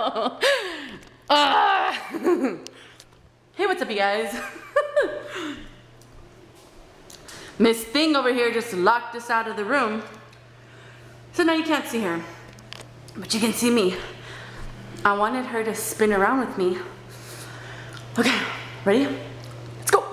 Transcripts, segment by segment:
Hey, what's up, you guys? Miss Thing over here just locked us out of the room. So now you can't see her, but you can see me. I wanted her to spin around with me. Okay, ready? Let's go.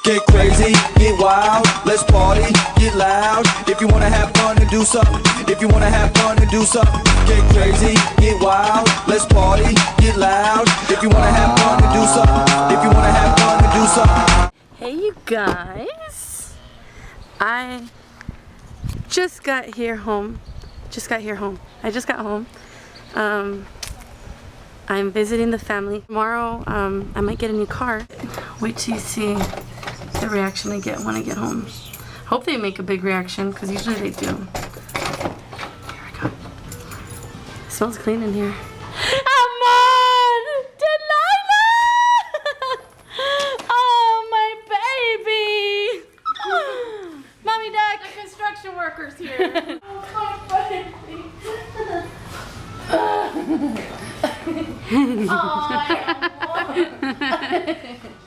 Get crazy, get wild, let's party, get loud. If you wanna have fun and do something, if you wanna have fun and do something. Get crazy, get wild, let's party, get loud. If you wanna have fun and do something, if you wanna have fun and do something. Hey, you guys. I just got home. I just got home. I'm visiting the family. Tomorrow, I might get a new car. Wait till you see the reaction I get when I get home. Hope they make a big reaction, because usually they do. Here we go. It smells clean in here. Amon! Delilah! Oh, my baby! Mommy Duck! The construction workers here. Oh, my baby.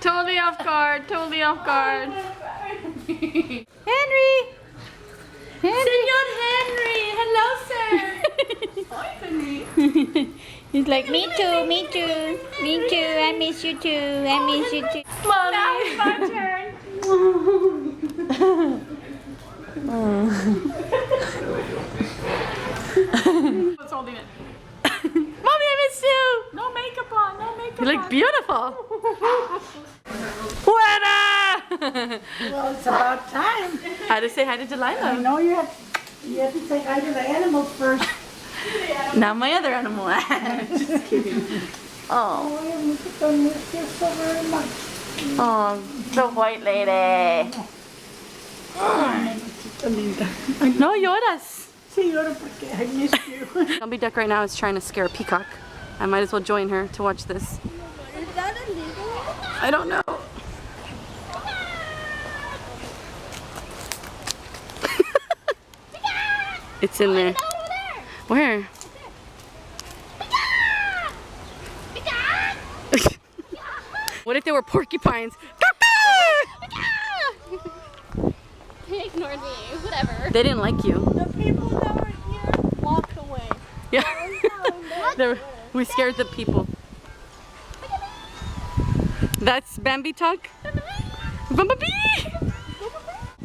Totally off guard, totally off guard. Henry! Senor Henry! Hello, sir! Hi, Henry. He's like, me too, me too, me too, I miss you too, I miss you too. Mommy! Now it's my turn. What's holding it? Mommy, I miss you! No makeup on, no makeup You look on. beautiful! Well, it's about time. How to say hi to I Delilah? know you have to say hi to the animals first. Now my other animal. Just kidding. Oh, Oh, I miss you so very much. oh, the white lady. No lloras. Sí, lloro porque I miss you. Zombie Duck right now is trying to scare a peacock. I might as well join her to watch this. Is that illegal? I don't know. It's in there. Where? What if they were porcupines? They ignored me, whatever. They didn't like you. The people that were here walked away. Yeah. We scared the people. That's Bambi Tuck. Bumblebee!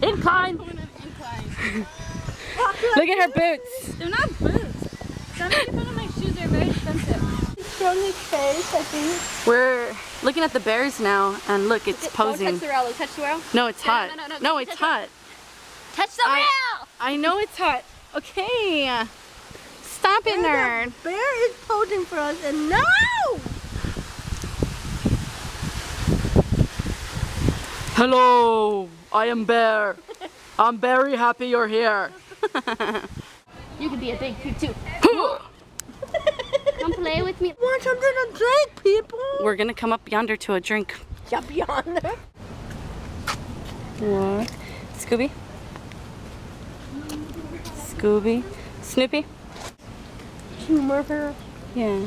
Incline! Look at her boots. They're not boots. Some people in my shoes are very expensive. Shirley's face, I think. We're looking at the bears now, and look, it's posing. Don't touch the rail. Touch the rail. No, it's hot. no, No, it's hot. Touch the rail! I know it's hot. Okay. Stop it, nerd. Bear is posing for us, and no! Hello, I am Bear. I'm very happy you're here. You could be a big pig too. Come play with me. Want something to drink, people? We're gonna come up yonder to a drink. Yeah, beyond there. What? Scooby? Scooby? Snoopy? Humor her. Yeah.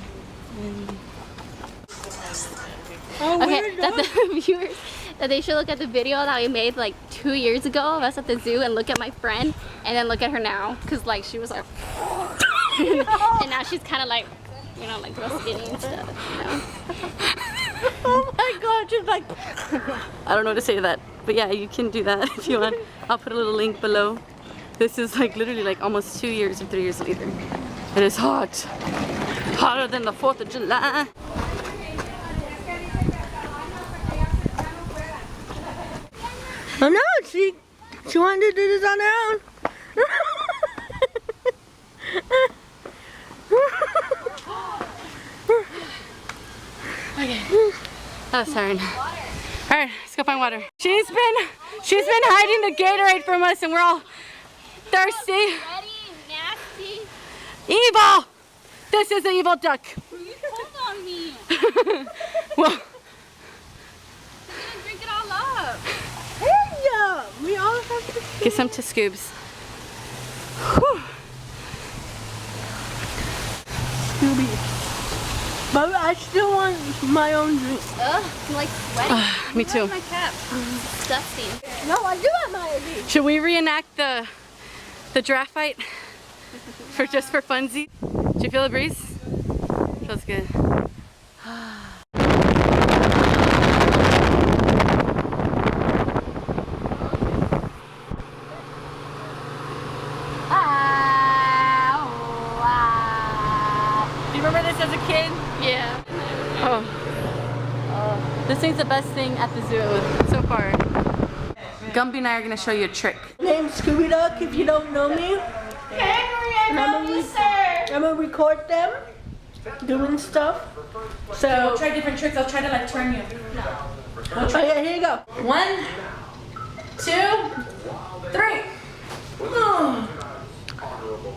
Oh, Okay, weird that dog. the viewers, that they should look at the video that we made like 2 years ago of us at the zoo and look at my friend and then look at her now, because like she was like and now she's kind of like, you know, like real skinny and stuff, you know. Oh my God, she's like. I don't know what to say to that. But yeah, you can do that if you want. I'll put a little link below. This is like literally like almost 2 years or 3 years later. It is hot. Hotter than the 4th of July. Oh no, she wanted to do this on her own. Okay. That was siren. Alright, let's go find water. She's been hiding the Gatorade from us and we're all thirsty. Ready, nasty. Evil! This is an evil duck. You pulled on me. Well, I'm gonna drink it all up. Yeah, we all have to. get some to Scoobs. Whew. Scooby. But I still want my own drink. Ugh, I'm like sweating. Me too. Where's my cap? Disgusting. No, I do want my own drink. Should we reenact the giraffe fight for funsies? Did you feel the breeze? Feels good. Do you remember this as a kid? Yeah. Oh. This thing's the best thing at the zoo so far. Gumby and I are gonna show you a trick. Name's Scooby Duck. If you don't know me, I'm gonna record them doing stuff. So Try different tricks. I'll try to like turn you. okay, here you go. 1, 2, 3.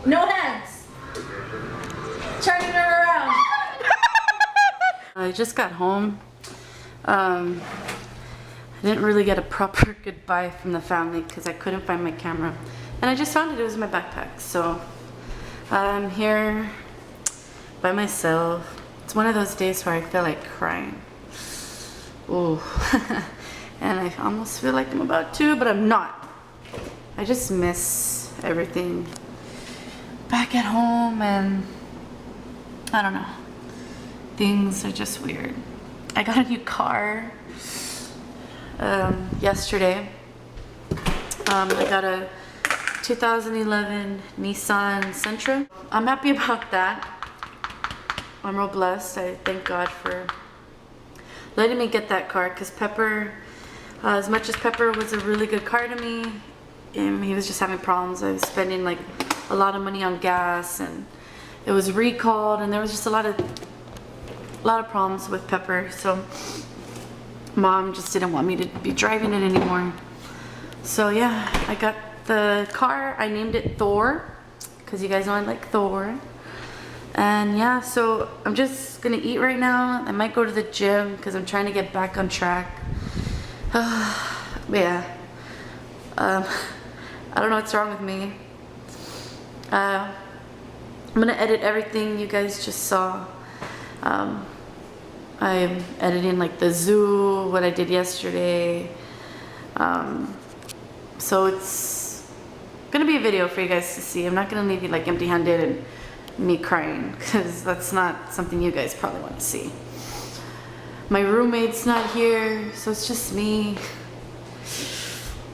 No hands. Turning her around. I just got home. I didn't really get a proper goodbye from the family because I couldn't find my camera. And I just found it. It was in my backpack. So I'm here by myself. It's one of those days where I feel like crying. Ooh. And I almost feel like I'm about to, but I'm not. I just miss everything back at home, and I don't know. Things are just weird. I got a new car yesterday. I got a 2011 Nissan Sentra. I'm happy about that. I'm real blessed. I thank God for letting me get that car, because Pepper, as much as Pepper was a really good car to me, he was just having problems. I was spending like a lot of money on gas, and it was recalled, and there was just a lot of problems with Pepper. So Mom just didn't want me to be driving it anymore. So yeah, I got the car. I named it Thor because you guys know I like Thor. And yeah, so I'm just gonna eat right now. I might go to the gym because I'm trying to get back on track. Yeah. I don't know what's wrong with me. I'm gonna edit everything you guys just saw. I'm editing like the zoo, what I did yesterday. So it's gonna be a video for you guys to see. I'm not gonna leave you like empty-handed and me crying, because that's not something you guys probably want to see. My roommate's not here, so it's just me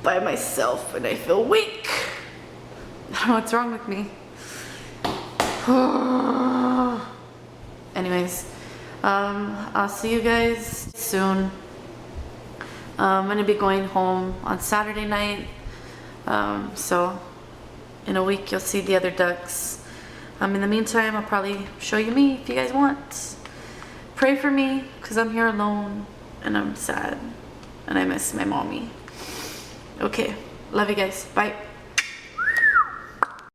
by myself, and I feel weak. I don't know what's wrong with me. Anyways, I'll see you guys soon. I'm gonna be going home on Saturday night, so in a week you'll see the other ducks. In the meantime, I'll probably show you me if you guys want. Pray for me, because I'm here alone and I'm sad and I miss my mommy. Okay, love you guys. Bye.